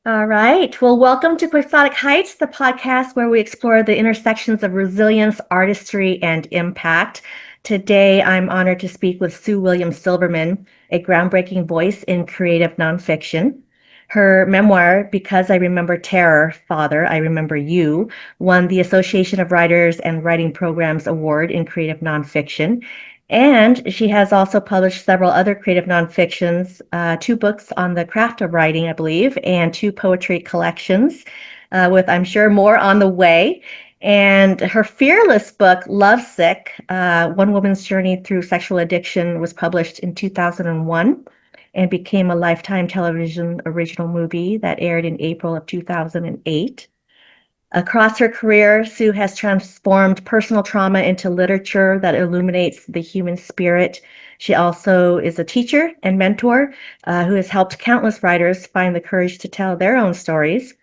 All right. Well, welcome to Quixotic Heights, the podcast where we explore the intersections of resilience, artistry, and impact. Today, I'm honored to speak with Sue William Silverman, a groundbreaking voice in creative nonfiction. Her memoir, Because I Remember Terror, Father, I Remember You, won the Association of Writers and Writing Programs Award in creative nonfiction. And she has also published several other creative nonfictions, two books on the craft of writing, I believe, and two poetry collections, with, I'm sure, more on the way. And her fearless book, Lovesick, One Woman's Journey Through Sexual Addiction, was published in 2001 and became a Lifetime television original movie that aired in April of 2008. Across her career, Sue has transformed personal trauma into literature that illuminates the human spirit. She also is a teacher and mentor who has helped countless writers find the courage to tell their own stories.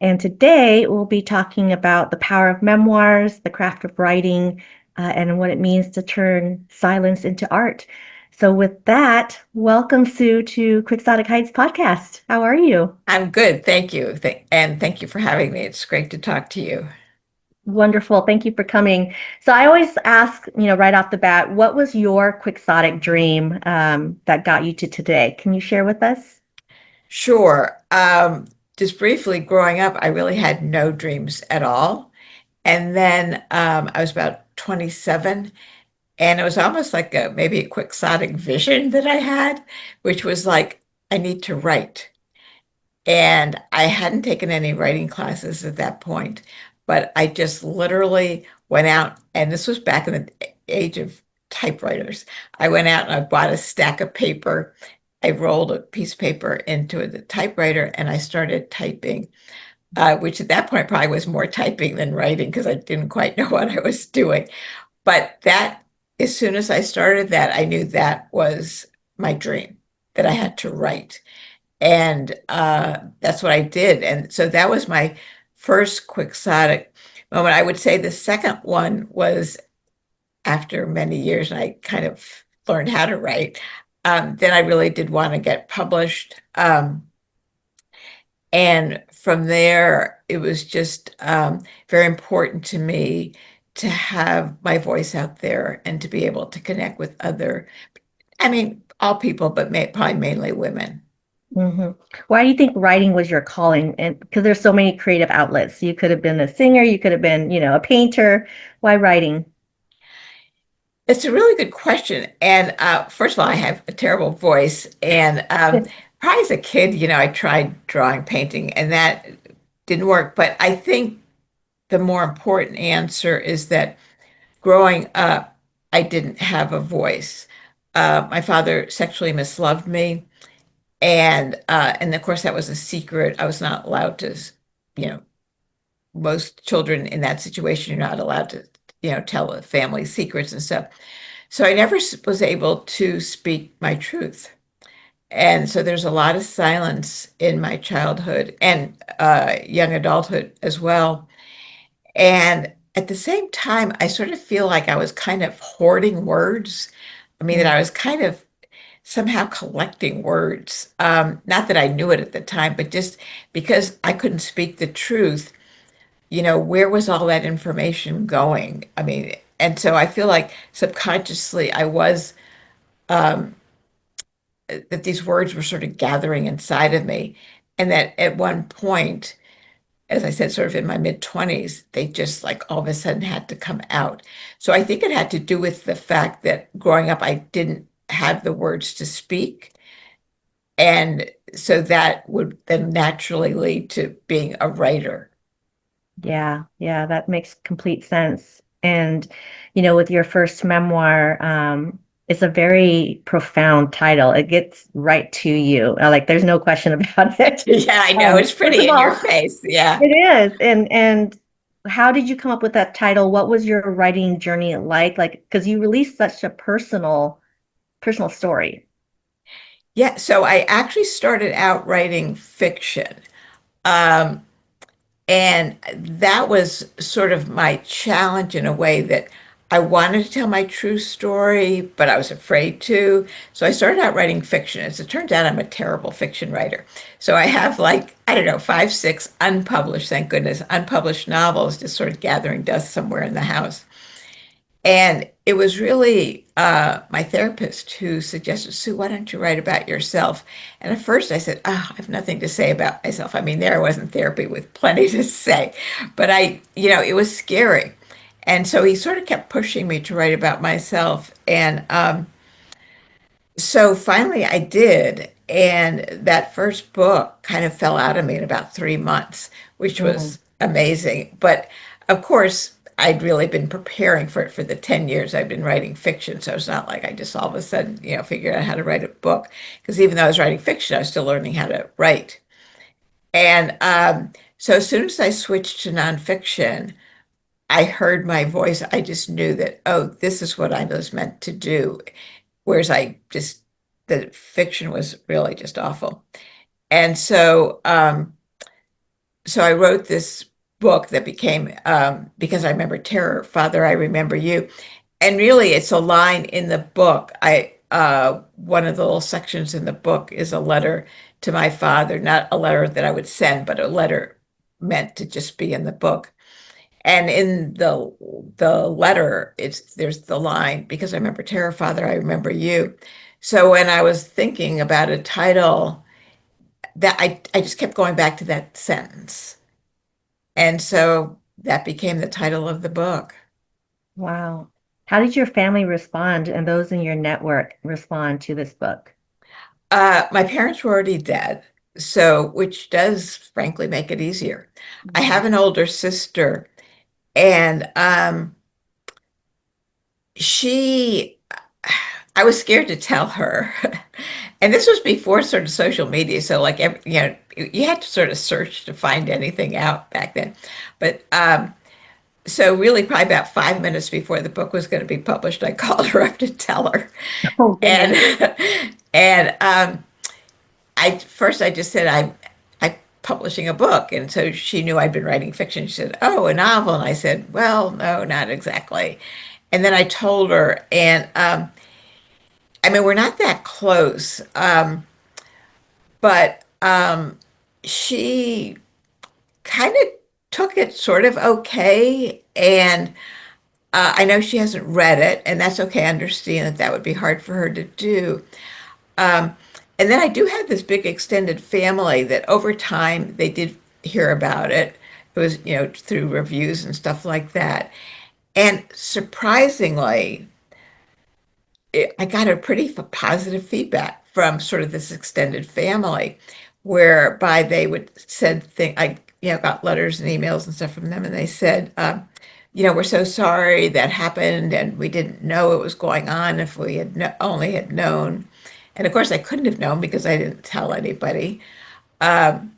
And today we'll be talking about the power of memoirs, the craft of writing, and what it means to turn silence into art. So, with that, welcome, Sue, to Quixotic Heights Podcast. How are you? I'm good, thank you. And thank you for having me. It's great to talk to you. Wonderful. Thank you for coming. So I always ask, right off the bat, what was your quixotic dream that got you to today? Can you share with us? Sure. Just briefly, growing up, I really had no dreams at all. And then I was about 27, and it was almost like maybe a quixotic vision that I had, which was like, I need to write. And I hadn't taken any writing classes at that point, but I just literally went out, and this was back in the age of typewriters. I went out and I bought a stack of paper. I rolled a piece of paper into the typewriter and I started typing, which at that point probably was more typing than writing because I didn't quite know what I was doing. But as soon as I started that, I knew that was my dream, that I had to write. And that's what I did. And so that was my first quixotic moment. I would say the second one was after many years, and I kind of learned how to write. Then I really did want to get published. And from there, it was just very important to me to have my voice out there and to be able to connect with all people, but probably mainly women. hmm Why do you think writing was your calling? And because there's so many creative outlets, you could have been a singer, you could have been, a painter. Why writing? It's a really good question. And first of all, I have a terrible voice. And probably as a kid, I tried drawing, painting, and that didn't work. But I think the more important answer is that growing up, I didn't have a voice. My father sexually misloved me. And of course, that was a secret. I was not allowed to, you know, most children in that situation, you're not allowed to, tell the family secrets and stuff. So I never was able to speak my truth. And so there's a lot of silence in my childhood and young adulthood as well. And at the same time, I sort of feel like I was kind of hoarding words. I mean, that I was kind of somehow collecting words. Not that I knew it at the time, but just because I couldn't speak the truth, where was all that information going? I mean, and so I feel like subconsciously I was that these words were sort of gathering inside of me. And that at one point, as I said, sort of in my mid 20s, they just like all of a sudden had to come out. So I think it had to do with the fact that growing up, I didn't have the words to speak. And so that would then naturally lead to being a writer. Yeah, yeah, that makes complete sense. And, with your first memoir, it's a very profound title. It gets right to you. Like there's no question about it. Yeah, I know. It's First pretty of in your all, face. Yeah. it is. And how did you come up with that title? What was your writing journey like? Like, because you released such a personal story. Yeah. So I actually started out writing fiction. Um, And that was sort of my challenge in a way that I wanted to tell my true story, but I was afraid to. So I started out writing fiction. As it turns out, I'm a terrible fiction writer. So I have like, I don't know, five, six unpublished, thank goodness, unpublished novels just sort of gathering dust somewhere in the house. And it was really my therapist who suggested, Sue, why don't you write about yourself? And at first I said, oh, I have nothing to say about myself. I mean, there I was in therapy with plenty to say, but it was scary. And so he sort of kept pushing me to write about myself. And so finally I did. And that first book kind of fell out of me in about 3 months, which Mm. was amazing. But of course, I'd really been preparing for it for the 10 years I've been writing fiction. So it's not like I just all of a sudden, figured out how to write a book. Because even though I was writing fiction, I was still learning how to write. And so as soon as I switched to nonfiction, I heard my voice. I just knew that, oh, this is what I was meant to do. Whereas the fiction was really just awful. And so I wrote this book that became, because I remember terror, Father, I remember you. And really, it's a line in the book. One of the little sections in the book is a letter to my father, not a letter that I would send, but a letter meant to just be in the book. And in the letter, there's the line, because I remember terror, Father, I remember you. So when I was thinking about a title, that I just kept going back to that sentence. And so that became the title of the book. Wow. How did your family respond and those in your network respond to this book? My parents were already dead, so which does frankly make it easier. I Mhm. have an older sister, and she, I was scared to tell her. And this was before sort of social media, so like you had to sort of search to find anything out back then. But so really, probably about 5 minutes before the book was going to be published, I called her up to tell her, Oh, and goodness. and I just said I'm publishing a book, and so she knew I'd been writing fiction. She said, "Oh, a novel," and I said, "Well, no, not exactly." And then I told her, and I mean, we're not that close, but she kind of took it sort of okay, and I know she hasn't read it, and that's okay. I understand that that would be hard for her to do. Um, and then I do have this big extended family that over time they did hear about it. It was, through reviews and stuff like that. And surprisingly, I got a pretty positive feedback from sort of this extended family, whereby they would said thing I got letters and emails and stuff from them, and they said, we're so sorry that happened, and we didn't know it was going on. If we had only had known, and of course I couldn't have known because I didn't tell anybody. Um,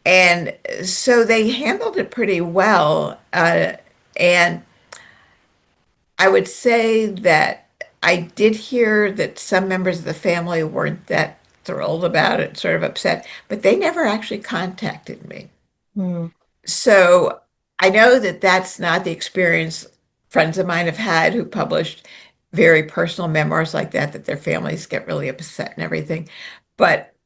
and so they handled it pretty well, and I would say that I did hear that some members of the family weren't that thrilled about it, sort of upset, but they never actually contacted me. Hmm. So I know that that's not the experience friends of mine have had who published very personal memoirs like that, that their families get really upset and everything.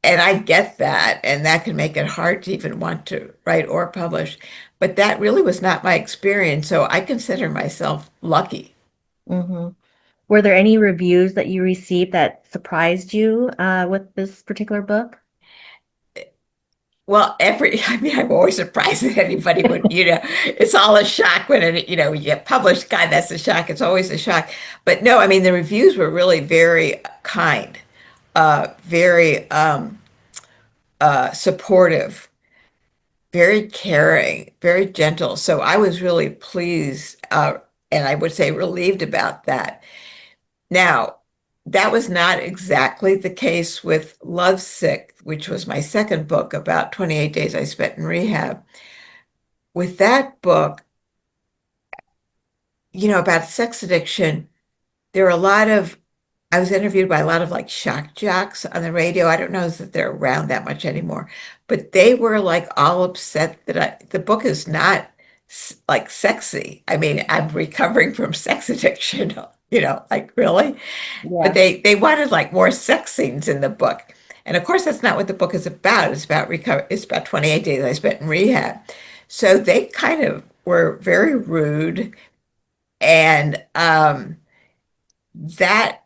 And I get that, and that can make it hard to even want to write or publish. But that really was not my experience. So I consider myself lucky. Hmm. Were there any reviews that you received that surprised you with this particular book? Well, I mean, I'm always surprised that anybody would, it's all a shock when you get published. God, that's a shock. It's always a shock. But no, I mean, the reviews were really very kind, very supportive, very caring, very gentle. So I was really pleased, and I would say relieved about that. Now, that was not exactly the case with Lovesick, which was my second book about 28 days I spent in rehab. With that book, about sex addiction, there were a lot of, I was interviewed by a lot of like shock jocks on the radio. I don't know that they're around that much anymore, but they were like all upset that the book is not like sexy. I mean, I'm recovering from sex addiction, like really. But Yeah. they wanted like more sex scenes in the book. And of course, that's not what the book is about. It's about recover. It's about 28 days I spent in rehab. So they kind of were very rude, and that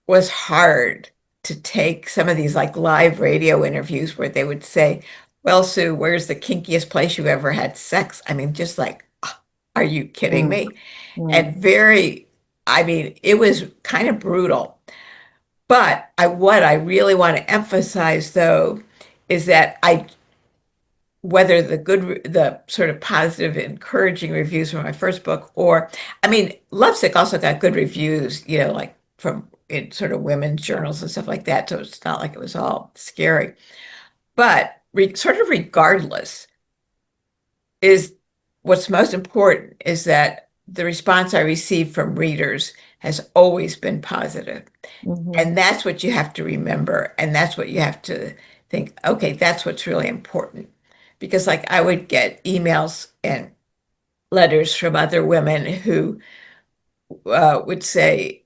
was hard to take some of these like live radio interviews where they would say, "Well, Sue, where's the kinkiest place you ever had sex?" I mean, just like, are you kidding Mm, me? mm, And I mean, it was kind of brutal. But what I really want to emphasize though is that whether the sort of positive, encouraging reviews from my first book, or, I mean, Lovesick also got good reviews, like from in sort of women's journals and stuff like that. So it's not like it was all scary. But sort of regardless, is what's most important is that the response I receive from readers has always been positive. mhm. And that's what you have to remember. And that's what you have to think, okay, that's what's really important. Because, like, I would get emails and letters from other women who would say,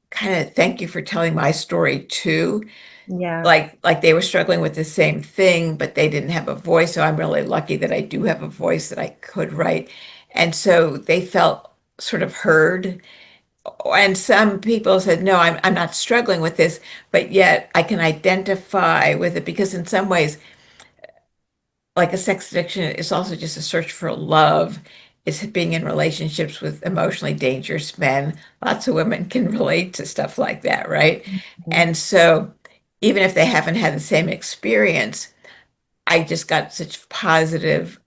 kind of thank you for telling my story too. Yeah. Like they were struggling with the same thing, but they didn't have a voice. So I'm really lucky that I do have a voice that I could write. And so they felt sort of heard. And some people said, no, I'm not struggling with this, but yet I can identify with it because in some ways, like a sex addiction is also just a search for love. It's being in relationships with emotionally dangerous men. Lots of women can relate to stuff like that, right? Mhm. And so even if they haven't had the same experience, I just got such positive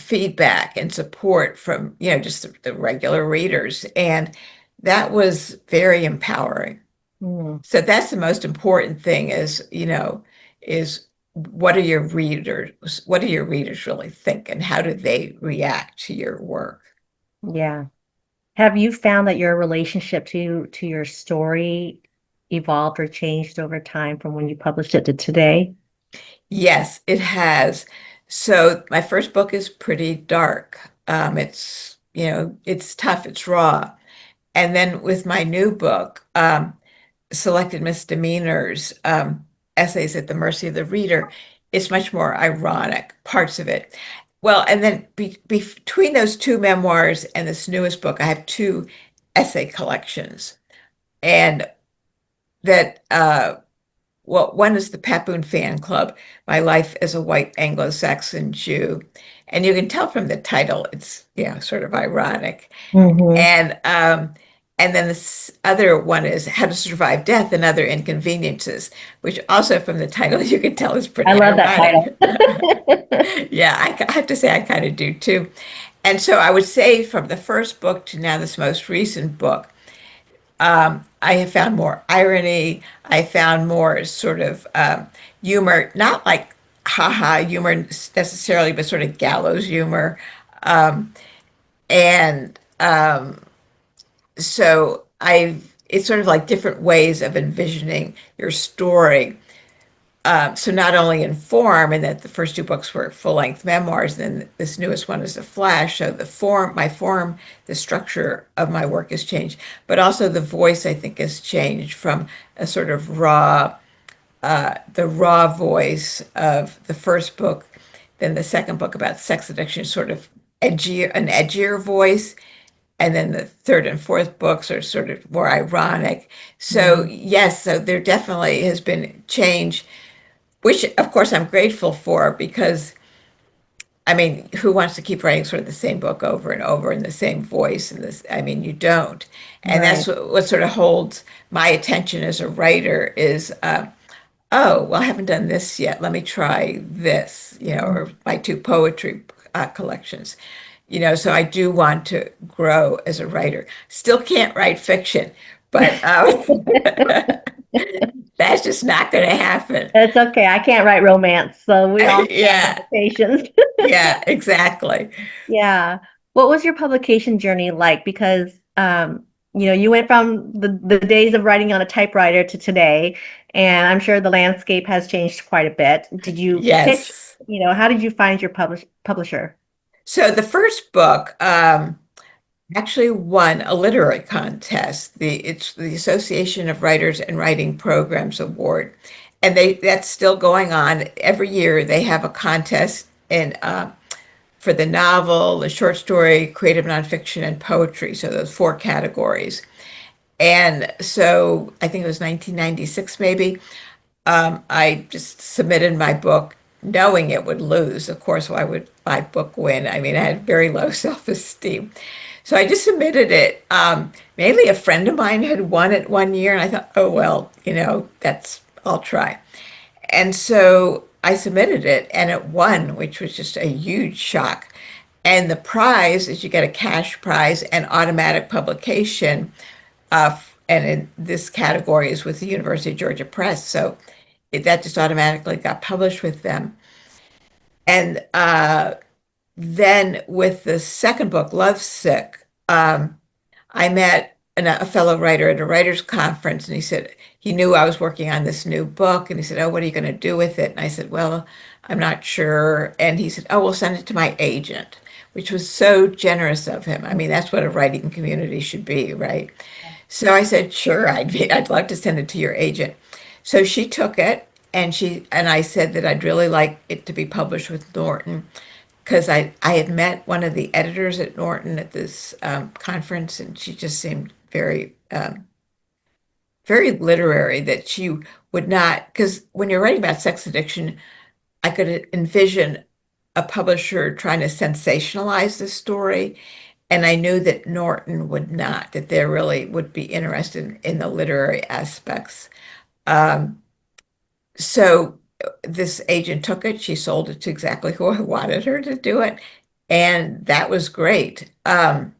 feedback and support from, just the regular readers. And that was very empowering. Mm, So that's the most important thing is what do your readers really think and how do they react to your work? yeah. Have you found that your relationship to your story evolved or changed over time from when you published it to today? Yes, it has. So my first book is pretty dark. It's tough, it's raw. And then with my new book, Selected Misdemeanors, Essays at the Mercy of the Reader, it's much more ironic, parts of it. Well, and then between those two memoirs and this newest book, I have two essay collections. And that, well, one is the Papoon Fan Club, My Life as a White Anglo-Saxon Jew. And you can tell from the title, it's, sort of ironic. Hmm. And then this other one is How to Survive Death and Other Inconveniences, which also from the title you can tell is I pretty love that title. ironic. Yeah, I have to say I kind of do too. And so I would say from the first book to now this most recent book, I have found more irony. I found more sort of humor, not like haha humor necessarily, but sort of gallows humor. And so it's sort of like different ways of envisioning your story. So not only in form, and that the first two books were full-length memoirs, and then this newest one is a flash. So my form, the structure of my work has changed, but also the voice I think has changed from a sort of the raw voice of the first book, then the second book about sex addiction, sort of an edgier voice, and then the third and fourth books are sort of more ironic. So Mm, yes, so there definitely has been change, which of course I'm grateful for because I mean, who wants to keep writing sort of the same book over and over in the same voice and this, I mean, you don't. And that's right. what sort of holds my attention as a writer is, oh, well, I haven't done this yet. Let me try this, Mm. or my two poetry collections. So I do want to grow as a writer. Still can't write fiction, but that's just not going to happen. It's okay. I can't write romance, so we all have Yeah, limitations. yeah, exactly. Yeah. What was your publication journey like? Because you went from the days of writing on a typewriter to today, and I'm sure the landscape has changed quite a bit. Did you pitch, Yes. how did you find your publisher? So the first book actually won a literary contest. It's the Association of Writers and Writing Programs Award, and that's still going on. Every year they have a contest in for the novel, the short story, creative nonfiction, and poetry. So those four categories. And so I think it was 1996 maybe. I just submitted my book knowing it would lose. Of course, why would my book win? I mean, I had very low self-esteem. So I just submitted it. Mainly a friend of mine had won it one year, and I thought, oh, well, I'll try. And so I submitted it, and it won, which was just a huge shock. And the prize is you get a cash prize and automatic publication. And in this category is with the University of Georgia Press. So that just automatically got published with them. And then with the second book, Lovesick, I met a fellow writer at a writers conference, and he said he knew I was working on this new book, and he said, "Oh, what are you going to do with it?" And I said, "Well, I'm not sure." And he said, "Oh, we'll send it to my agent," which was so generous of him. I mean, that's what a writing community should be, right? So I said, "Sure, I'd love to send it to your agent." So she took it, and I said that I'd really like it to be published with Norton because I had met one of the editors at Norton at this conference, and she just seemed very literary. That she would not, because when you're writing about sex addiction, I could envision a publisher trying to sensationalize the story, and I knew that Norton would not, that they really would be interested in the literary aspects. Um, so this agent took it, she sold it to exactly who I wanted her to do it, and that was great. And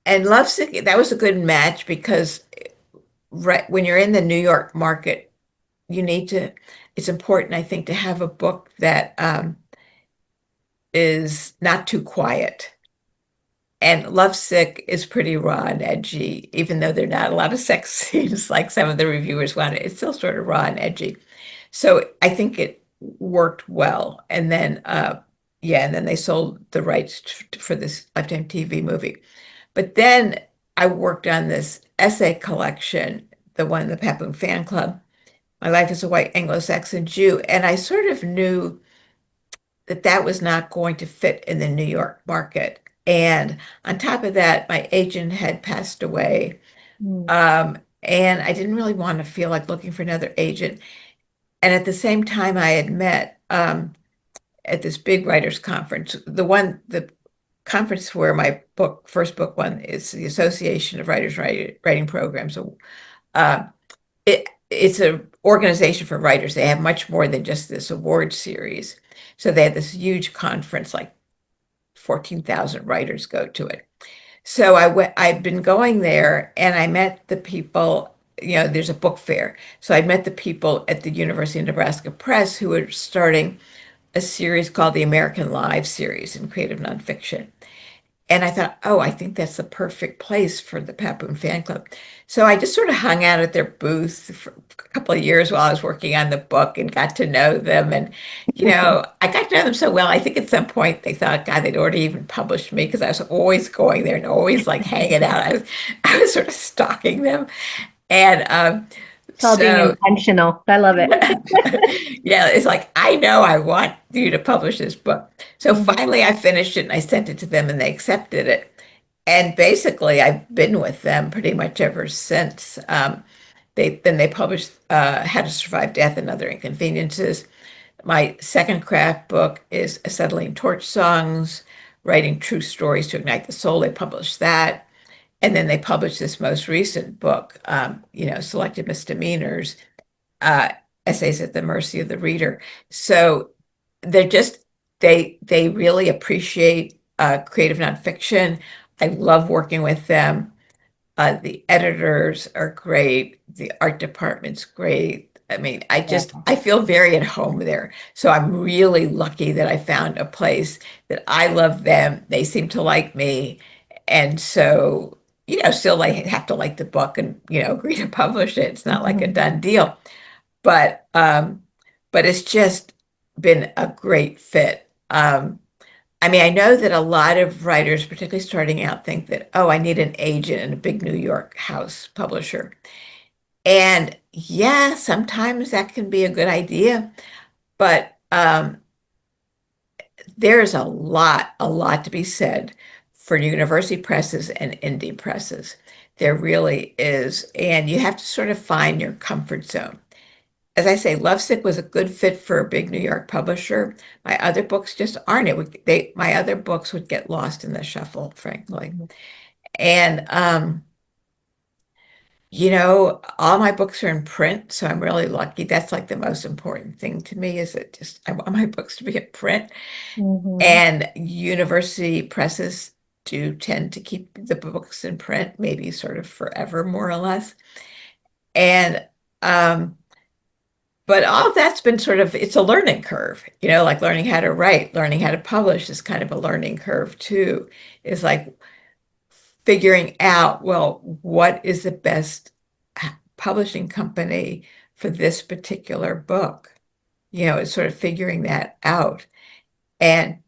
Lovesick, that was a good match because right when you're in the New York market, you need to, it's important, I think, to have a book that is not too quiet. And Lovesick is pretty raw and edgy, even though there are not a lot of sex scenes like some of the reviewers wanted. It's still sort of raw and edgy. So I think it worked well. And then, yeah, and then they sold the rights for this Lifetime TV movie. But then I worked on this essay collection, the one, the Papoon Fan Club, My Life as a White Anglo-Saxon Jew. And I sort of knew that that was not going to fit in the New York market. And on top of that, my agent had passed away. Mm. And I didn't really want to feel like looking for another agent. And at the same time, I had met at this big writers conference, the conference where my first book won is the Association of Writing Programs. So, it's an organization for writers. They have much more than just this award series. So they had this huge conference, like 14,000 writers go to it. So I've been going there, and I met the people, there's a book fair. So I met the people at the University of Nebraska Press who were starting a series called the American Live series in creative nonfiction. And I thought, oh, I think that's the perfect place for the Papoon Fan Club. So I just sort of hung out at their booth for a couple of years while I was working on the book and got to know them. And, I got to know them so well. I think at some point they thought, God, they'd already even published me because I was always going there and always like hanging out. I was sort of stalking them. And It's all being so intentional. I love it. yeah, it's like, I know I want you to publish this book. So Mhm. finally I finished it and I sent it to them and they accepted it. And basically I've been with them pretty much ever since. They published How to Survive Death and Other Inconveniences. My second craft book is Acetylene Torch Songs, Writing True Stories to Ignite the Soul. They published that. And then they published this most recent book, Selected Misdemeanors, uh, essays at the mercy of the reader. So they're just they really appreciate creative nonfiction. I love working with them. The editors are great. The art department's great. I mean, Yeah. I feel very at home there. So I'm really lucky that I found a place that I love them. They seem to like me. And so, still like have to like the book and, agree to publish it. It's not like a Mhm. done deal. But but it's just been a great fit. I mean, I know that a lot of writers, particularly starting out, think that, oh, I need an agent and a big New York house publisher. And yeah, sometimes that can be a good idea, but there's a lot to be said for university presses and indie presses. There really is. And you have to sort of find your comfort zone. As I say, Lovesick was a good fit for a big New York publisher. My other books just aren't. My other books would get lost in the shuffle, frankly. And all my books are in print, so I'm really lucky. That's like the most important thing to me is that just I want my books to be in print. Mhm. And university presses do tend to keep the books in print, maybe sort of forever, more or less. And um, but all of that's been sort of, it's a learning curve, like learning how to write, learning how to publish is kind of a learning curve too. Is like figuring out, well, what is the best publishing company for this particular book? It's sort of figuring that out. And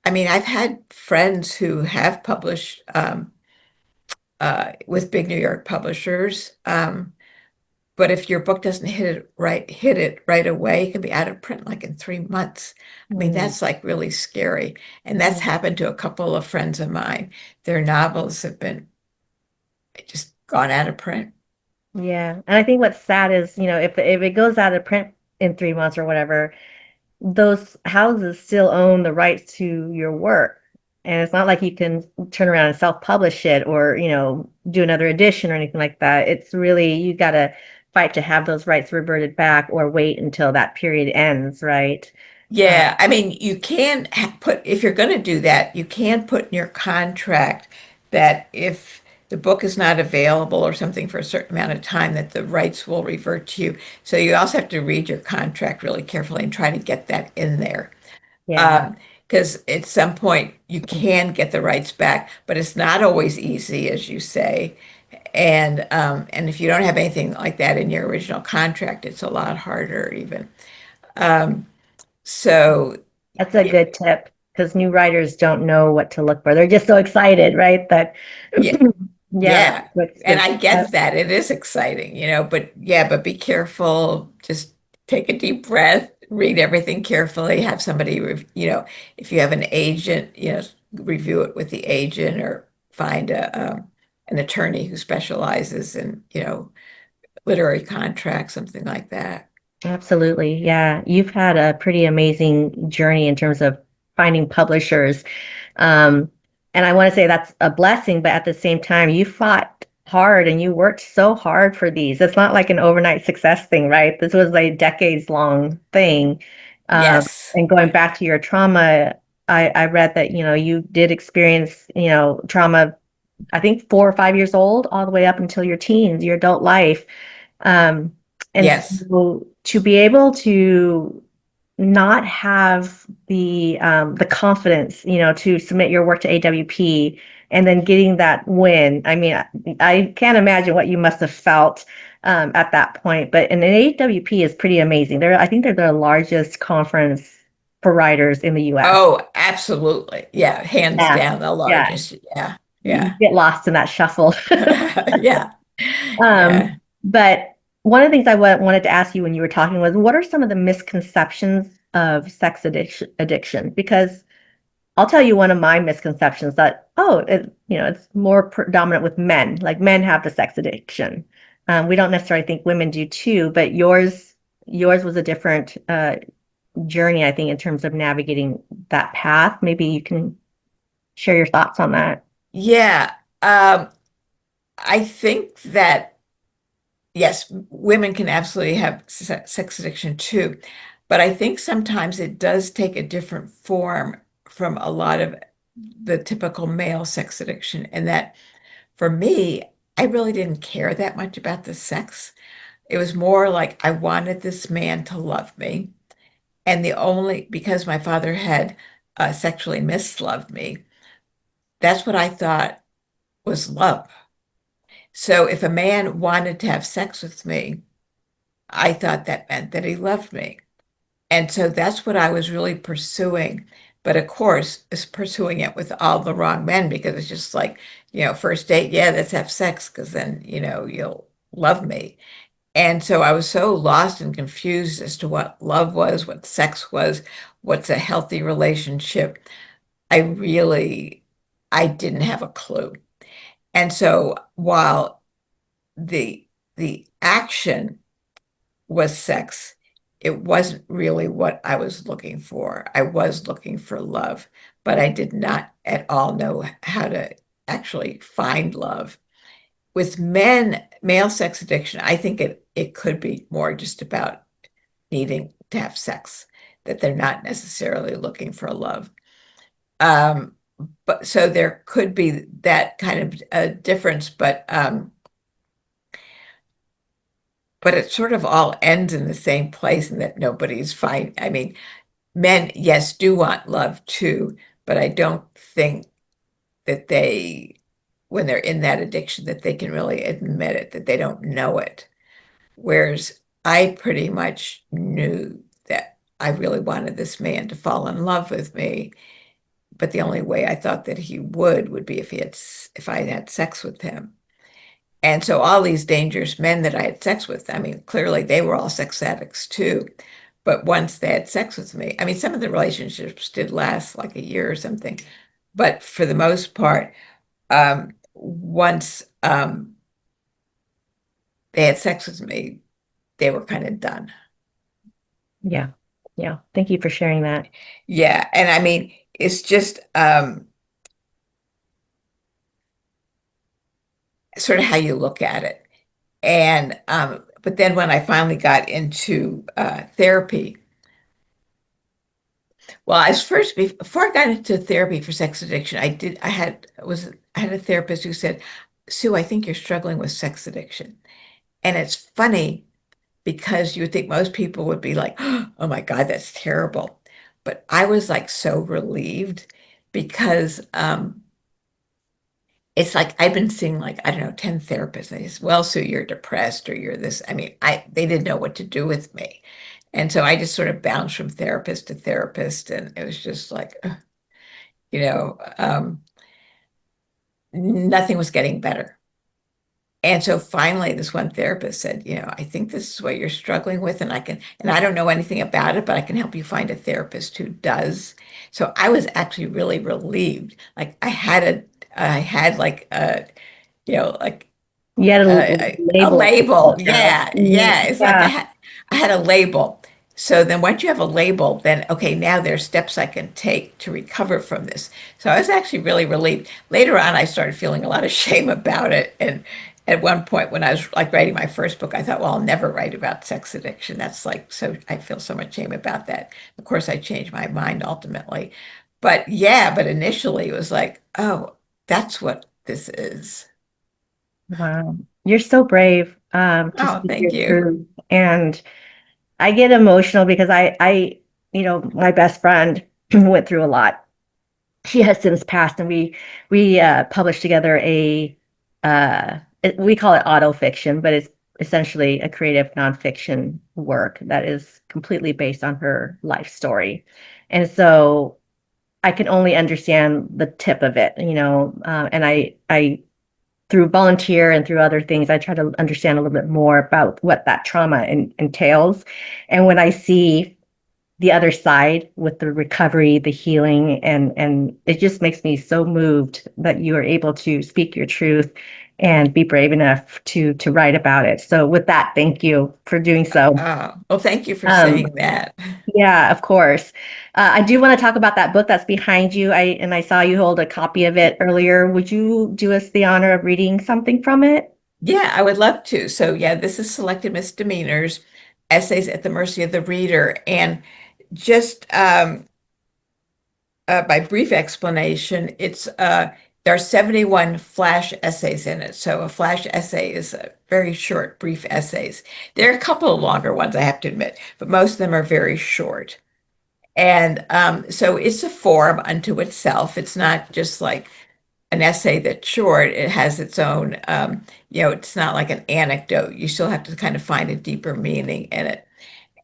I mean, I've had friends who have published with big New York publishers. But if your book doesn't hit it right away, it can be out of print like in 3 months. I mean, Mm, that's like really scary. And that's mm. happened to a couple of friends of mine. Their novels have been just gone out of print. Yeah. And I think what's sad is, if it goes out of print in 3 months or whatever, those houses still own the rights to your work. And it's not like you can turn around and self-publish it or, do another edition or anything like that. It's really, you got to fight to have those rights reverted back or wait until that period ends, right? Yeah, I mean, you can put, if you're going to do that, you can put in your contract that if the book is not available or something for a certain amount of time, that the rights will revert to you. So you also have to read your contract really carefully and try to get that in there. Yeah. Because at some point you can get the rights back, but it's not always easy, as you say. And if you don't have anything like that in your original contract, it's a lot harder even. Um, so That's a good tip because new writers don't know what to look for. They're just so excited, right? That, yeah, yeah, yeah. what's And good. I get that it is exciting, but yeah, but be careful. Just take a deep breath, read everything carefully, have somebody, if you have an agent, review it with the agent or find an attorney who specializes in, literary contracts, something like that. Absolutely. Yeah. You've had a pretty amazing journey in terms of finding publishers. Um, and I want to say that's a blessing, but at the same time, you fought hard and you worked so hard for these. It's not like an overnight success thing, right? This was a decades long thing. Yes. And going back to your trauma, I read that, you did experience, trauma, I think 4 or 5 years old, all the way up until your teens, your adult life. Um, and Yes. so to be able to not have the confidence, to submit your work to AWP and then getting that win. I mean, I can't imagine what you must have felt at that point. But an AWP is pretty amazing. I think they're the largest conference for writers in the US. Oh, absolutely. Yeah, hands Yeah, down the yeah. largest. Yeah, You yeah. get lost in that shuffle. Yeah, Um, yeah. but one of the things I wanted to ask you when you were talking was, what are some of the misconceptions of sex addiction? Because I'll tell you one of my misconceptions that, oh, it's more predominant with men. Like men have the sex addiction. We don't necessarily think women do too, but yours was a different journey, I think, in terms of navigating that path. Maybe you can share your thoughts on that. Yeah. Um, I think that, yes, women can absolutely have sex addiction too. But I think sometimes it does take a different form from a lot of the typical male sex addiction. And that for me, I really didn't care that much about the sex. It was more like I wanted this man to love me. And because my father had sexually misloved me, that's what I thought was love. So if a man wanted to have sex with me, I thought that meant that he loved me. And so that's what I was really pursuing. But of course, is pursuing it with all the wrong men because it's just like, first date, yeah, let's have sex because then, you'll love me. And so I was so lost and confused as to what love was, what sex was, what's a healthy relationship. I really, I didn't have a clue. And so while the the action was sex, it wasn't really what I was looking for. I was looking for love, but I did not at all know how to actually find love. With men, male sex addiction, I think it could be more just about needing to have sex, that they're not necessarily looking for love. Um, but so there could be that kind of a difference, but it sort of all ends in the same place and that nobody's fine. I mean, men, yes, do want love too, but I don't think that when they're in that addiction, that they can really admit it, that they don't know it. Whereas I pretty much knew that I really wanted this man to fall in love with me, but the only way I thought that he would be if I had sex with him. And so all these dangerous men that I had sex with, I mean, clearly they were all sex addicts too. But once they had sex with me, I mean, some of the relationships did last like a year or something. But for the most part, once they had sex with me, they were kind of done. Yeah. Yeah. Thank you for sharing that. Yeah. And I mean, it's just sort of how you look at it. And but then when I finally got into therapy, well, before I got into therapy for sex addiction, I had a therapist who said, Sue, I think you're struggling with sex addiction. And it's funny because you would think most people would be like, oh my God, that's terrible. But I was like so relieved because it's like I've been seeing like, I don't know, 10 therapists. They say, well, Sue, you're depressed or you're this. I mean, they didn't know what to do with me. And so I just sort of bounced from therapist to therapist. And it was just like, you know, um, nothing was getting better. And so finally, this one therapist said, I think this is what you're struggling with, and I don't know anything about it, but I can help you find a therapist who does. So I was actually really relieved. Like I had like like You had a label to label. look at. Yeah, yeah. It's like Yeah. I had a label. So then once you have a label, then okay, now there's steps I can take to recover from this. So I was actually really relieved. Later on, I started feeling a lot of shame about it. And at one point when I was like writing my first book, I thought, well, I'll never write about sex addiction. That's like so I feel so much shame about that. Of course, I changed my mind ultimately. But yeah, but initially it was like, oh, that's what this is. Wow. You're so brave to Oh, speak thank your you. truth. And I get emotional because my best friend went through a lot. She has since passed, and we published together we call it auto fiction, but it's essentially a creative nonfiction work that is completely based on her life story. And so I can only understand the tip of it, and I through volunteer and through other things, I try to understand a little bit more about what that trauma entails. And when I see the other side with the recovery, the healing, and it just makes me so moved that you are able to speak your truth and be brave enough to write about it. So with that, thank you for doing so. Oh, well, thank you for Um, saying that. yeah, of course. I do want to talk about that book that's behind you. I saw you hold a copy of it earlier. Would you do us the honor of reading something from it? Yeah, I would love to. So, yeah, this is Selected Misdemeanors, Essays at the Mercy of the Reader. And just by brief explanation, there are 71 flash essays in it. So, a flash essay is a very short, brief essays. There are a couple of longer ones, I have to admit, but most of them are very short. And so it's a form unto itself. It's not just like an essay that's short. It has its own, it's not like an anecdote. You still have to kind of find a deeper meaning in it.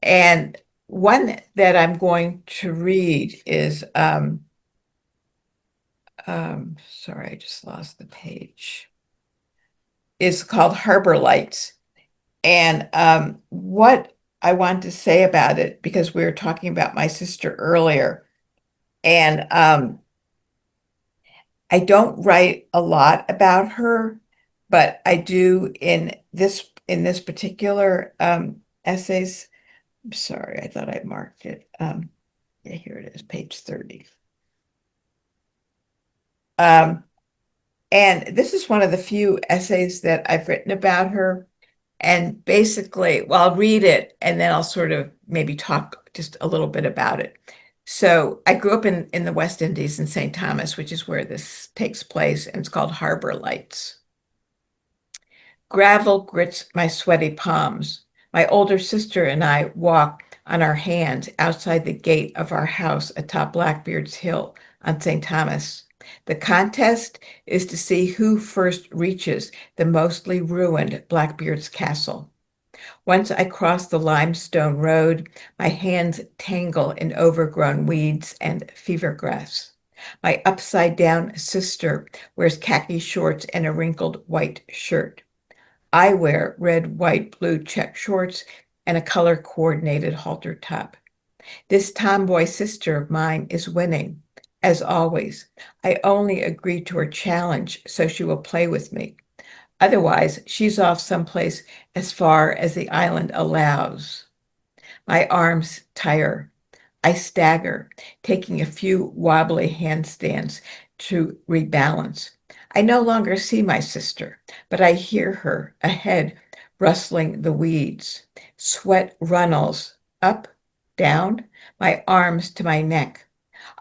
And One that I'm going to read is, sorry, I just lost the page. It's called Harbor Lights. And what I want to say about it, because we were talking about my sister earlier, and I don't write a lot about her, but I do in this particular essays. I'm sorry, I thought I marked it. Yeah, here it is, page 30. Um, and this is one of the few essays that I've written about her. And basically, well, I'll read it and then I'll sort of maybe talk just a little bit about it. So I grew up in the West Indies in St. Thomas, which is where this takes place, and it's called Harbor Lights. Gravel grits my sweaty palms. My older sister and I walk on our hands outside the gate of our house atop Blackbeard's Hill on St. Thomas. The contest is to see who first reaches the mostly ruined Blackbeard's castle. Once I cross the limestone road, my hands tangle in overgrown weeds and fever grass. My upside-down sister wears khaki shorts and a wrinkled white shirt. I wear red, white, blue check shorts and a color-coordinated halter top. This tomboy sister of mine is winning. As always, I only agree to her challenge so she will play with me. Otherwise, she's off someplace as far as the island allows. My arms tire. I stagger, taking a few wobbly handstands to rebalance. I no longer see my sister, but I hear her ahead, rustling the weeds. Sweat runnels up, down, my arms to my neck.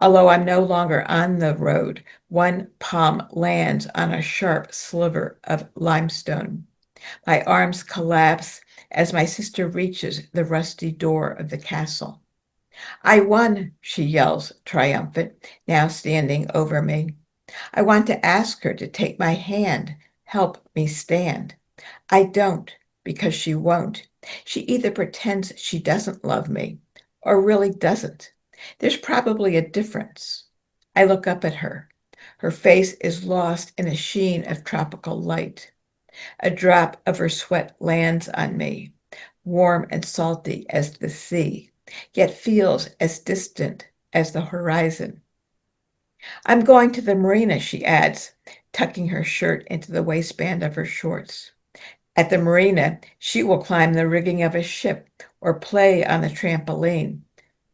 Although I'm no longer on the road, one palm lands on a sharp sliver of limestone. My arms collapse as my sister reaches the rusty door of the castle. I won, she yells, triumphant, now standing over me. I want to ask her to take my hand, help me stand. I don't, because she won't. She either pretends she doesn't love me or really doesn't. There's probably a difference. I look up at her. Her face is lost in a sheen of tropical light. A drop of her sweat lands on me, warm and salty as the sea, yet feels as distant as the horizon. I'm going to the marina, she adds, tucking her shirt into the waistband of her shorts. At the marina, she will climb the rigging of a ship or play on the trampoline.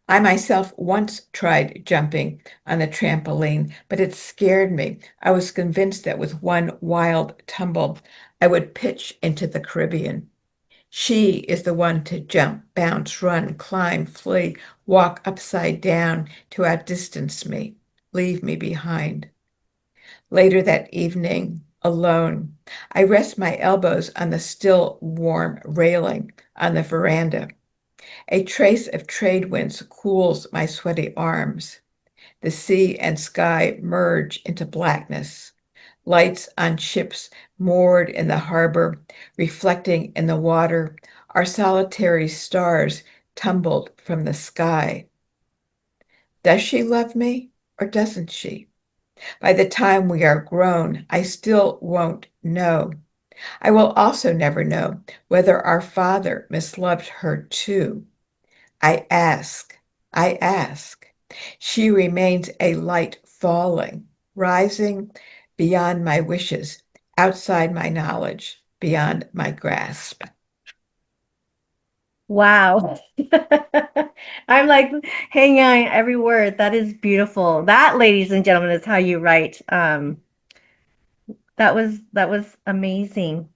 I myself once tried jumping on the trampoline, but it scared me. I was convinced that with one wild tumble, I would pitch into the Caribbean. She is the one to jump, bounce, run, climb, flee, walk upside down to outdistance me, leave me behind. Later that evening, alone, I rest my elbows on the still warm railing on the veranda. A trace of trade winds cools my sweaty arms. The sea and sky merge into blackness. Lights on ships moored in the harbor, reflecting in the water, are solitary stars tumbled from the sky. Does she love me or doesn't she? By the time we are grown, I still won't know. I will also never know whether our father misloved her too. I ask, I ask. She remains a light falling, rising beyond my wishes, outside my knowledge, beyond my grasp. Wow. I'm like hanging on every word. That is beautiful. That, ladies and gentlemen, is how you write. That was amazing.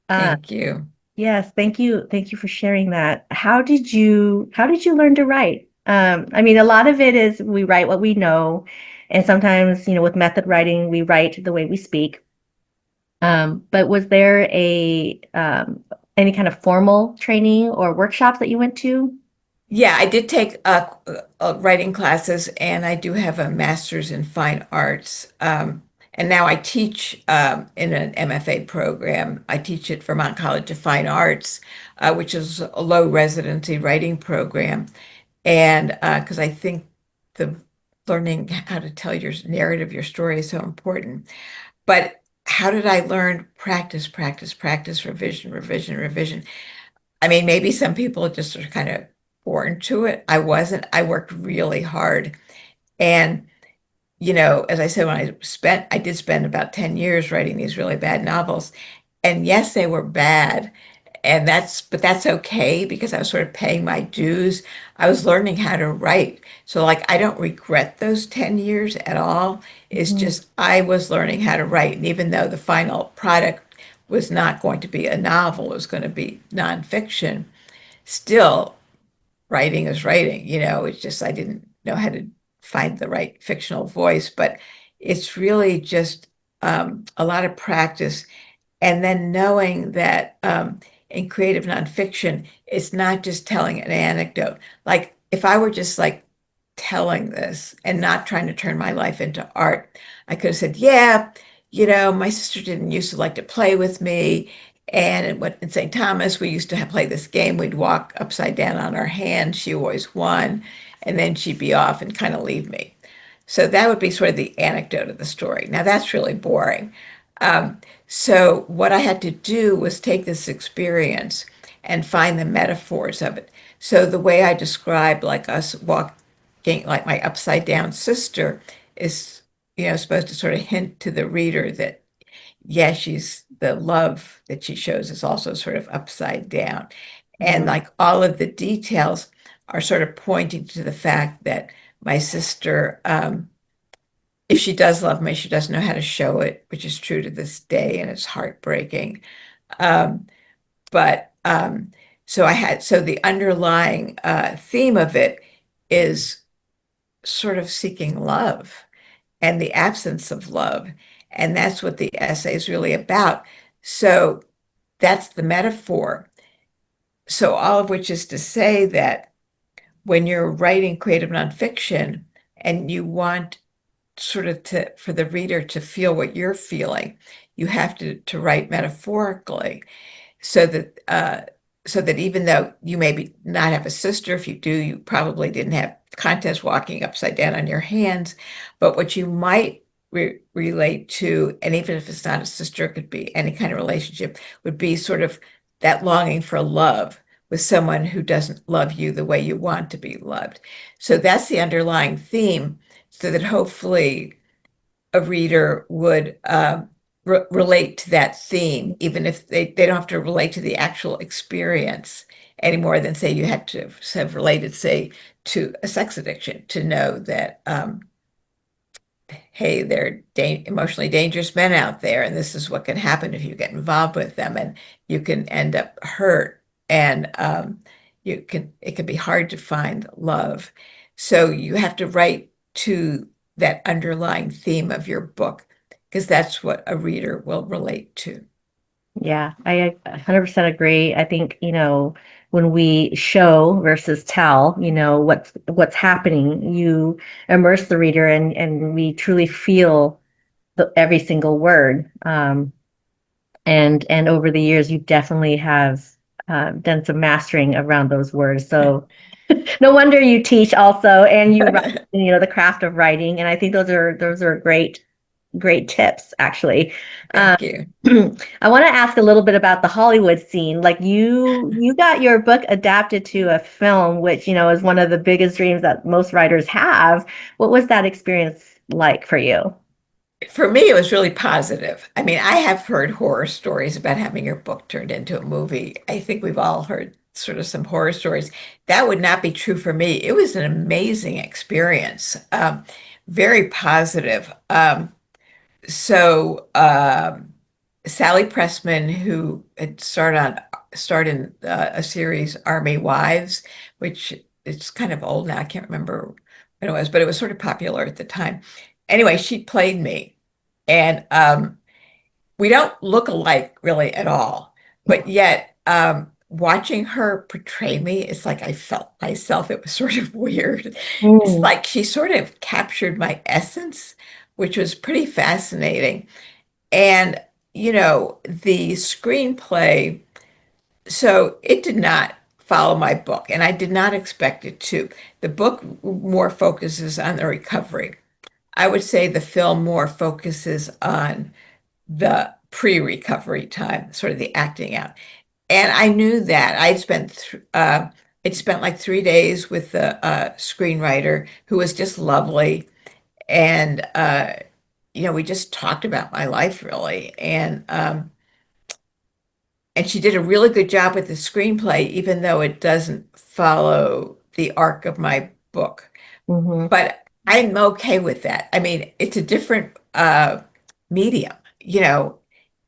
Uh, Thank you. yes, thank you. Thank you for sharing that. How did you learn to write? I mean, a lot of it is we write what we know, and sometimes, with method writing, we write the way we speak. But was there any kind of formal training or workshops that you went to? Yeah, I did take writing classes, and I do have a master's in fine arts. And now I teach in an MFA program. I teach at Vermont College of Fine Arts, which is a low residency writing program. And because I think the learning how to tell your narrative, your story is so important. But how did I learn? Practice, practice, practice, revision, revision, revision. I mean, maybe some people just are kind of born to it. I wasn't. I worked really hard. And, as I said, I did spend about 10 years writing these really bad novels. And yes, they were bad. But that's okay because I was sort of paying my dues. I was learning how to write. So, like, I don't regret those 10 years at all. It's Mhm. just I was learning how to write. And even though the final product was not going to be a novel, it was going to be nonfiction, still, writing is writing. It's just I didn't know how to find the right fictional voice, but it's really just a lot of practice and then knowing that in creative nonfiction, it's not just telling an anecdote. Like if I were just like telling this and not trying to turn my life into art, I could have said, yeah, my sister didn't used to like to play with me. And in St. Thomas, we used to play this game. We'd walk upside down on our hands. She always won. And then she'd be off and kind of leave me. So that would be sort of the anecdote of the story. Now, that's really boring. So what I had to do was take this experience and find the metaphors of it. So the way I describe like us walking, like my upside down sister is, supposed to sort of hint to the reader that, yes, she's the love that she shows is also sort of upside down. And Mhm. like all of the details are sort of pointing to the fact that my sister, if she does love me, she doesn't know how to show it, which is true to this day, and it's heartbreaking. Um, but so the underlying theme of it is sort of seeking love and the absence of love. And that's what the essay is really about. So that's the metaphor. So all of which is to say that when you're writing creative nonfiction and you want sort of for the reader to feel what you're feeling, you have to write metaphorically so that even though you maybe not have a sister, if you do, you probably didn't have contest walking upside down on your hands. But what you might relate to, and even if it's not a sister, it could be any kind of relationship, would be sort of that longing for love with someone who doesn't love you the way you want to be loved. So that's the underlying theme, so that hopefully a reader would relate to that theme, even if they don't have to relate to the actual experience any more than, say, you had to have related, say, to a sex addiction to know that, hey, there are emotionally dangerous men out there, and this is what can happen if you get involved with them, and you can end up hurt, and it can be hard to find love. So you have to write to that underlying theme of your book, because that's what a reader will relate to. Yeah, I 100% agree. I think, when we show versus tell, what's happening, you immerse the reader and we truly feel every single word. And over the years, you definitely have done some mastering around those words. So no wonder you teach also, and you write, the craft of writing. And I think those are great tips, actually. Um, Thank you. I want to ask a little bit about the Hollywood scene. Like you got your book adapted to a film, which, is one of the biggest dreams that most writers have. What was that experience like for you? For me, it was really positive. I mean, I have heard horror stories about having your book turned into a movie. I think we've all heard sort of some horror stories. That would not be true for me. It was an amazing experience, very positive. So Sally Pressman, who had starred in a series Army Wives, which it's kind of old now. I can't remember when it was, but it was sort of popular at the time. Anyway, she played me, and we don't look alike really at all, but yet watching her portray me, it's like I felt myself. It was sort of weird. It's Mm. like she sort of captured my essence, which was pretty fascinating. And, the screenplay, so it did not follow my book, and I did not expect it to. The book more focuses on the recovery. I would say the film more focuses on the pre-recovery time, sort of the acting out. And I knew that. I'd spent like 3 days with the screenwriter who was just lovely, and we just talked about my life really, and she did a really good job with the screenplay, even though it doesn't follow the arc of my book. Hmm. But I'm okay with that. I mean, it's a different medium,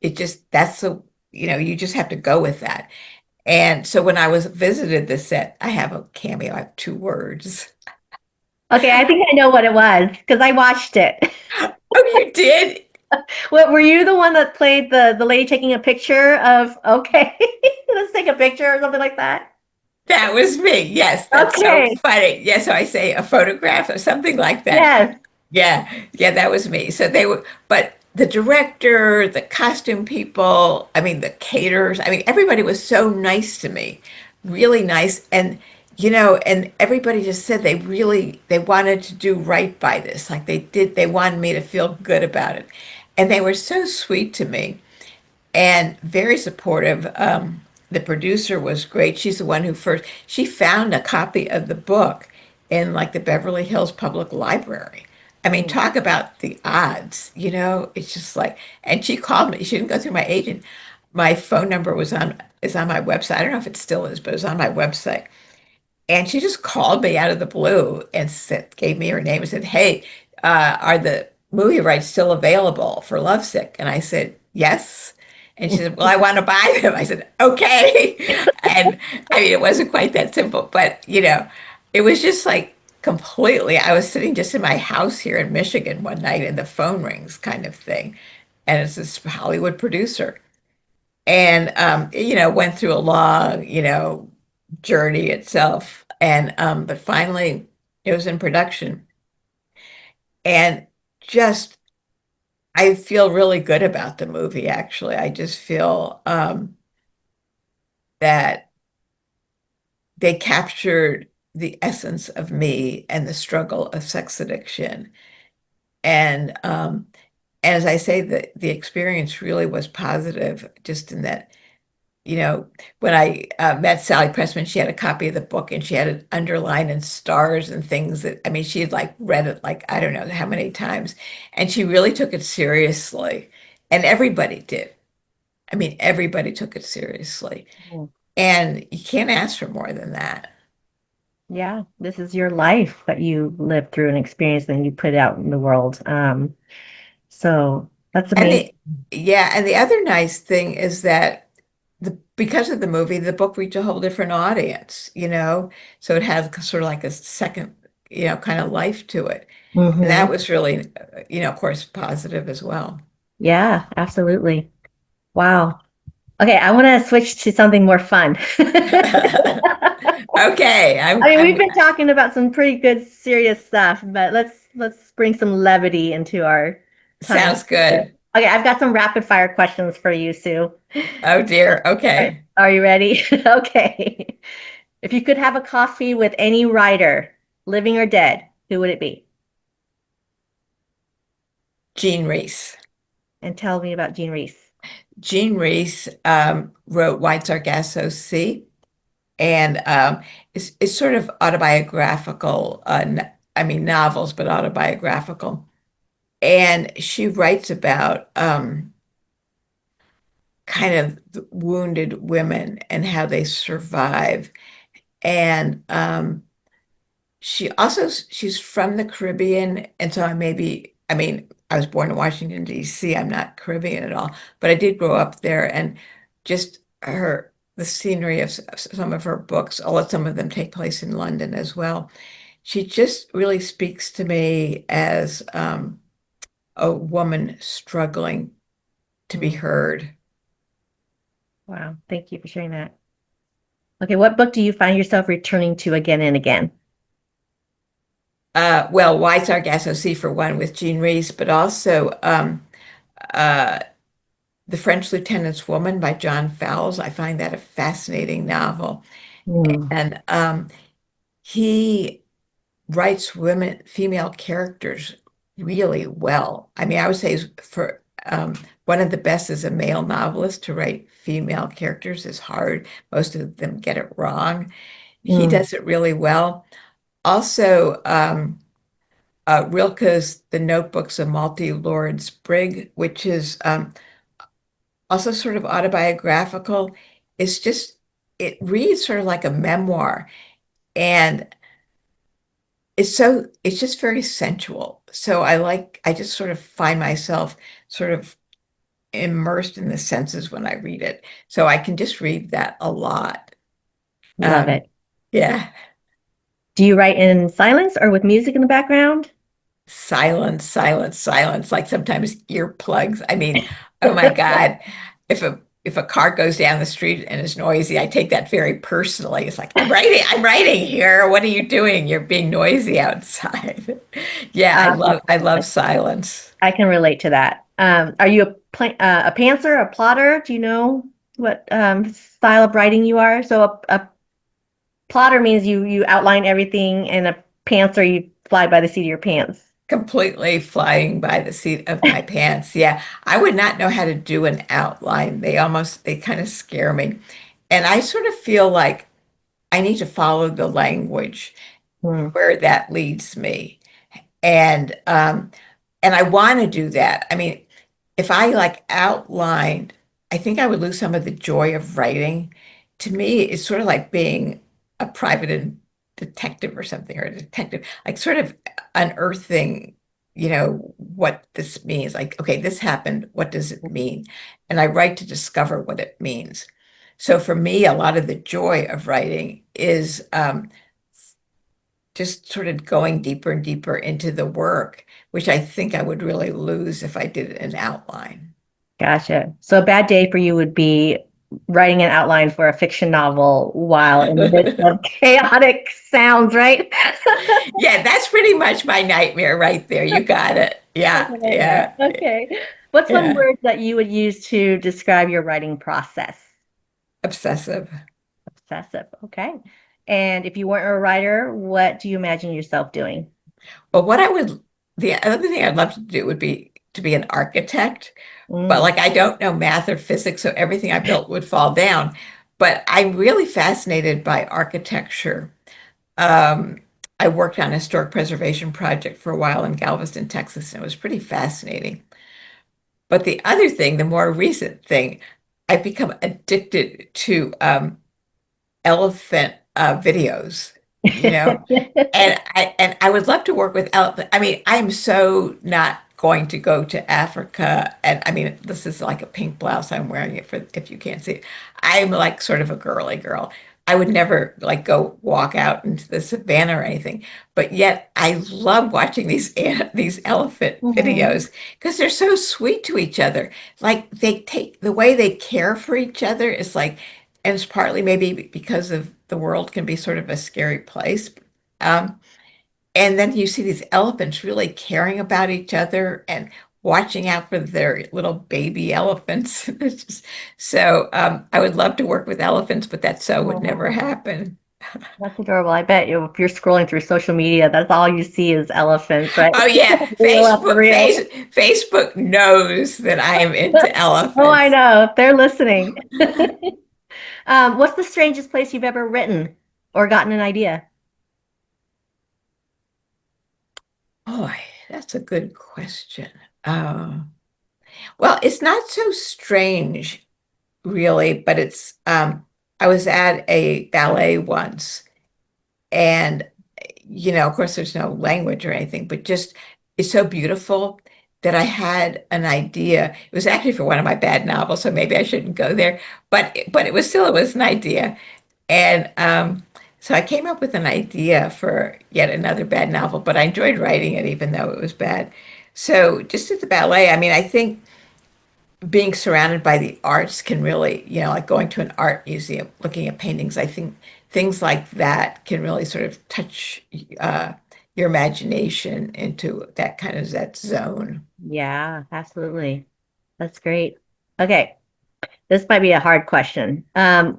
it just that's the you just have to go with that. And so when I was visited the set, I have a cameo, I have 2 words. Okay, I think I know what it was because I watched it. Oh, you did? What were you the one that played the lady taking a picture of, okay, let's take a picture or something like that? That was me. Yes, that's so Okay. funny. Yes, so I say a photograph or something like that. Yes. Yeah, yeah, that was me. So they were, but the director, the costume people, I mean, the caterers, I mean, everybody was so nice to me, really nice. And everybody just said they wanted to do right by this. Like they wanted me to feel good about it. And they were so sweet to me and very supportive. The producer was great. She's the one she found a copy of the book in like the Beverly Hills Public Library. I mean, Mm. talk about the odds, it's just like, and she called me. She didn't go through my agent. My phone number is on my website. I don't know if it still is, but it's on my website. And she just called me out of the blue and gave me her name and said, "Hey, are the movie rights still available for Lovesick?" And I said, "Yes." And she said, "Well, I want to buy them." I said, "Okay." And I mean, it wasn't quite that simple, but it was just like completely. I was sitting just in my house here in Michigan one night and the phone rings kind of thing. And it's this Hollywood producer. And went through a long, journey itself. And but finally it was in production. And just I feel really good about the movie, actually. I just feel that they captured the essence of me and the struggle of sex addiction. And as I say, the experience really was positive, just in that when I met Sally Pressman, she had a copy of the book and she had it underlined in stars and things that, I mean, she had like read it like, I don't know how many times. And she really took it seriously. And everybody did. I mean, everybody took it seriously. Mm. And you can't ask for more than that. Yeah, this is your life that you lived through and experienced and you put out in the world. So that's And amazing. the other nice thing is that because of the movie, the book reached a whole different audience, so it has sort of like a second, kind of life to it. And Hmm. that was really, of course, positive as well. Yeah, absolutely. Wow. Okay, I want to switch to something more fun. Okay, I mean, we've been talking about some pretty good serious stuff, but let's bring some levity into our time. sounds good. Okay, I've got some rapid fire questions for you, Sue. Oh dear. All right, Okay. are you ready? Okay. If you could have a coffee with any writer, living or dead, who would it be? Jean Reese. And tell me about Jean Reese. Jean Reese wrote White Sargasso Sea, and it's sort of autobiographical. I mean, novels, but autobiographical. And she writes about kind of the wounded women and how they survive. And she's from the Caribbean, and so I mean, I was born in Washington, D.C. I'm not Caribbean at all, but I did grow up there, and just the scenery of some of her books, although some of them take place in London as well. She just really speaks to me as a woman struggling to be Mm, heard. wow, thank you for sharing that. Okay, what book do you find yourself returning to again and again? Well, Why Sargasso Sea for one with Jean Reese, but also uh, The French Lieutenant's Woman by John Fowles. I find that a fascinating novel. Mm, And he writes female characters really well. I mean, I would say for one of the best as a male novelist to write female characters is hard. Most of them get it wrong. He mm, does it really well. Also, Rilke's The Notebooks of Malty Lord Sprigg, which is also sort of autobiographical. It's just, it reads sort of like a memoir. And it's just very sensual. So I just sort of find myself sort of immersed in the senses when I read it. So I can just read that a lot. love Um, it. yeah. Do you write in silence or with music in the background? Silence, silence, silence, like sometimes earplugs. I mean, oh my God, if a car goes down the street and is noisy, I take that very personally. It's like, I'm writing here. What are you doing? You're being noisy outside. Yeah, Uh, I love silence. I can relate to that. Are you a pantser, a plotter? Do you know what style of writing you are? So a plotter means you outline everything, and a pantser you fly by the seat of your pants. Completely flying by the seat of my pants. Yeah, I would not know how to do an outline. They kind of scare me. And I sort of feel like I need to follow the language Hmm, where that leads me. And and I want to do that. I mean, if I like outlined, I think I would lose some of the joy of writing. To me, it's sort of like being a detective or something, or a detective, like sort of unearthing, what this means. Like, okay, this happened. What does it mean? And I write to discover what it means. So for me, a lot of the joy of writing is just sort of going deeper and deeper into the work, which I think I would really lose if I did an outline. gotcha. So a bad day for you would be writing an outline for a fiction novel while in the midst of chaotic sounds, right? Yeah, that's pretty much my nightmare right there. You got it. That's Yeah, a yeah, nightmare. Okay. What's one yeah. word that you would use to describe your writing process? Obsessive. Obsessive. Okay. And if you weren't a writer, what do you imagine yourself doing? But the other thing I'd love to do would be to be an architect. But Mm. like, I don't know math or physics, so everything I built would fall down. But I'm really fascinated by architecture. Um, I worked on a historic preservation project for a while in Galveston, Texas, and it was pretty fascinating. But the other thing, the more recent thing, I've become addicted to elephant videos, you know, and I would love to work with elephant. I mean, I'm so not going to go to Africa, and I mean, this is like a pink blouse I'm wearing it for if you can't see it. I'm like sort of a girly girl. I would never like go walk out into the savannah or anything, but yet I love watching these elephant Mhm. videos because they're so sweet to each other. Like they take the way they care for each other is like, and it's partly maybe because of the world can be sort of a scary place. Um, and then you see these elephants really caring about each other and watching out for their little baby elephants. So I would love to work with elephants, but that so would never Oh, happen. that's adorable. I bet you if you're scrolling through social media, that's all you see is elephants, right? Oh yeah, Reel after reel. Facebook knows that I am into Oh, I elephants. know. They're listening. What's the strangest place you've ever written or gotten an idea? Boy, that's a good question. Well, it's not so strange really, but it's I was at a ballet once and of course there's no language or anything, but just it's so beautiful that I had an idea. It was actually for one of my bad novels, so maybe I shouldn't go there, but it was an idea. And so I came up with an idea for yet another bad novel, but I enjoyed writing it even though it was bad. So just at the ballet, I mean, I think being surrounded by the arts can really, like going to an art museum, looking at paintings, I think things like that can really sort of touch uh, your imagination into that zone. Yeah, absolutely. That's great. Okay. This might be a hard question.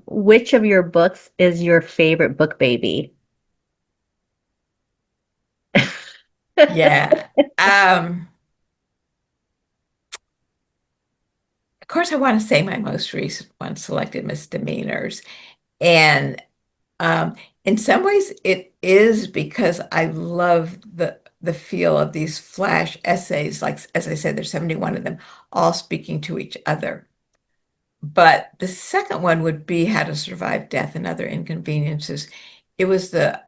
Which of your books is your favorite book baby? Yeah. Of course, I want to say my most recent one, Selected Misdemeanors. And in some ways, it is because I love the feel of these flash essays. Like, as I said, there's 71 of them, all speaking to each other. But the second one would be How to Survive Death and Other Inconveniences. It was the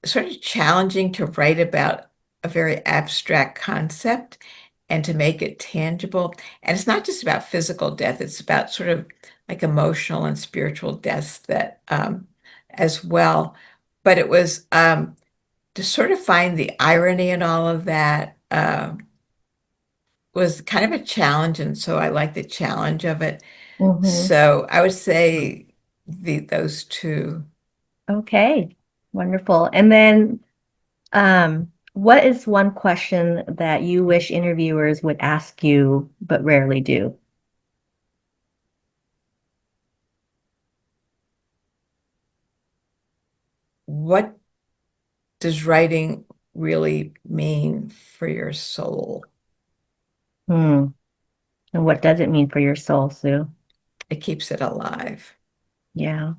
sort of challenging to write about a very abstract concept and to make it tangible. And it's not just about physical death, it's about sort of like emotional and spiritual deaths that as well. But it was to sort of find the irony in all of that was kind of a challenge. And so I like the challenge of it. Hmm. So I would say those two. Okay, wonderful. And then, what is one question that you wish interviewers would ask you but rarely do? What does writing really mean for your soul? Hmm. And what does it mean for your soul, Sue? It keeps it alive. Yeah.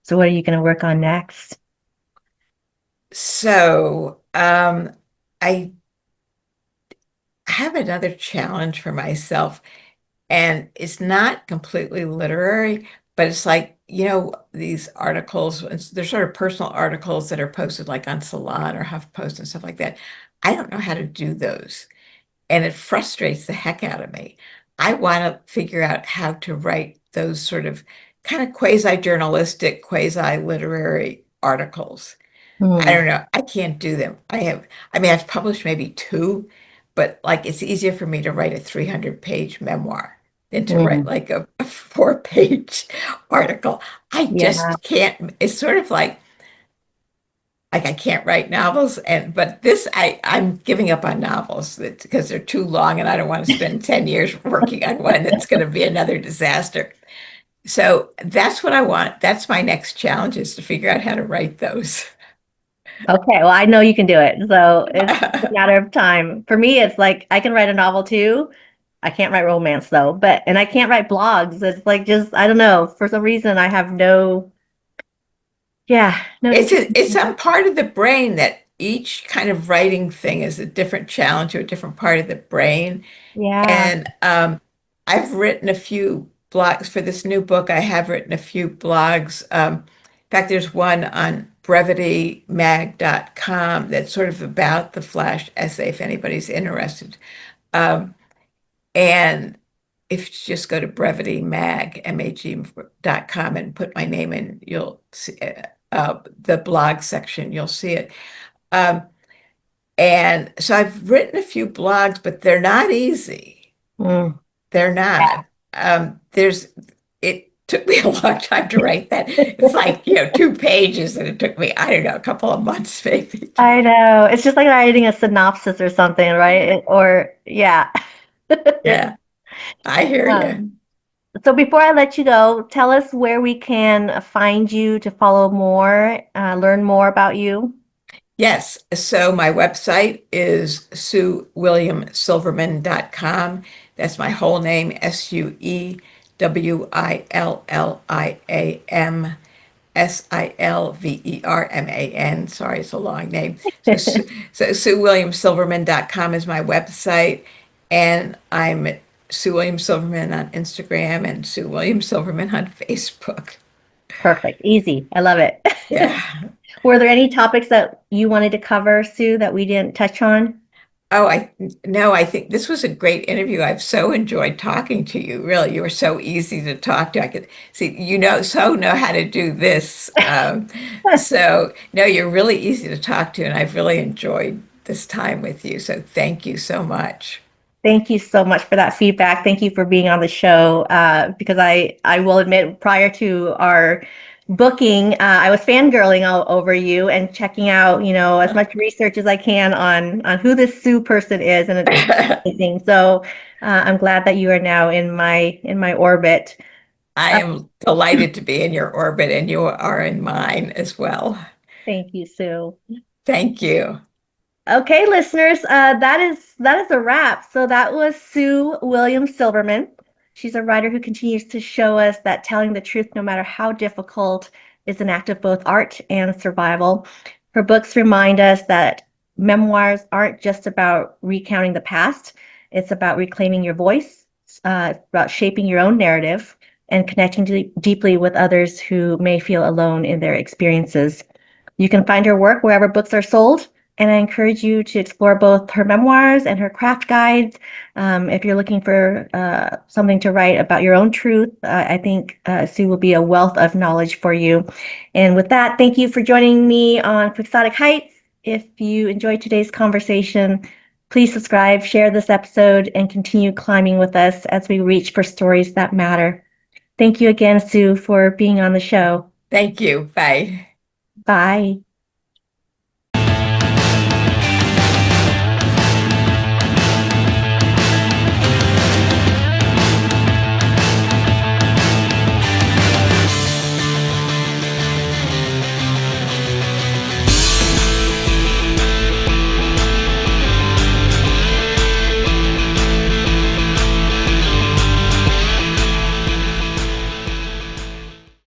So what are you going to work on next? So, I have another challenge for myself, and it's not completely literary, but it's like, these articles, they're sort of personal articles that are posted like on Salon or HuffPost and stuff like that. I don't know how to do those. And it frustrates the heck out of me. I want to figure out how to write those sort of kind of quasi-journalistic, quasi-literary articles. I Hmm. don't know. I can't do them. I mean, I've published maybe two, but like it's easier for me to write a 300-page memoir than to write Hmm. like a 4-page article. I Yeah. just can't. It's sort of like I can't write novels, but this I'm giving up on novels because they're too long and I don't want to spend 10 years working on one that's going to be another disaster. So that's what I want. That's my next challenge is to figure out how to write those. Okay, well, I know you can do it. So it's a matter of time. For me, it's like I can write a novel too. I can't write romance though, and I can't write blogs. It's like just, I don't know, for some reason I have no It's discipline. some part of the brain that each kind of writing thing is a different challenge to a different part of the brain. Yeah. And I've written a few blogs for this new book. I have written a few blogs. In fact, there's one on brevitymag.com that's sort of about the flash essay, if anybody's interested. Um, and if you just go to brevitymag.com and put my name in, you'll see the blog section, you'll see it. Um, and so I've written a few blogs, but they're not easy. Mm. They're not. There's it took me a long time to write that. It's like, 2 pages, and it took me, I don't know, a couple of months maybe. I know. It's just like writing a synopsis or something, right? Or yeah. Yeah, I hear you. Um, so before I let you go, tell us where we can find you to follow more, learn more about you. Yes. So my website is SueWilliamSilverman.com. That's my whole name, SueWilliamSilverman. Sorry, it's a long name. So, so SueWilliamSilverman.com is my website. And I'm Sue William Silverman on Instagram and Sue William Silverman on Facebook. Perfect. Easy. I love it. Yeah. Were there any topics that you wanted to cover, Sue, that we didn't touch on? Oh, no, I think this was a great interview. I've so enjoyed talking to you. Really, you were so easy to talk to. I could see, know how to do this. So no, you're really easy to talk to, and I've really enjoyed this time with you. So thank you so much. Thank you so much for that feedback. Thank you for being on the show. Because I will admit, prior to our booking. I was fangirling all over you and checking out, as much research as I can on who this Sue person is, and it's amazing. So I'm glad that you are now in my orbit. I am delighted to be in your orbit, and you are in mine as well. Thank you, Sue. Thank you. Okay, listeners, that is a wrap. So that was Sue William Silverman. She's a writer who continues to show us that telling the truth, no matter how difficult, is an act of both art and survival. Her books remind us that memoirs aren't just about recounting the past. It's about reclaiming your voice, about shaping your own narrative, and connecting deeply with others who may feel alone in their experiences. You can find her work wherever books are sold. And I encourage you to explore both her memoirs and her craft guides. If you're looking for something to write about your own truth, I think Sue will be a wealth of knowledge for you. And with that, thank you for joining me on Quixotic Heights. If you enjoyed today's conversation, please subscribe, share this episode, and continue climbing with us as we reach for stories that matter. Thank you again, Sue, for being on the show. Thank you. Bye. Bye.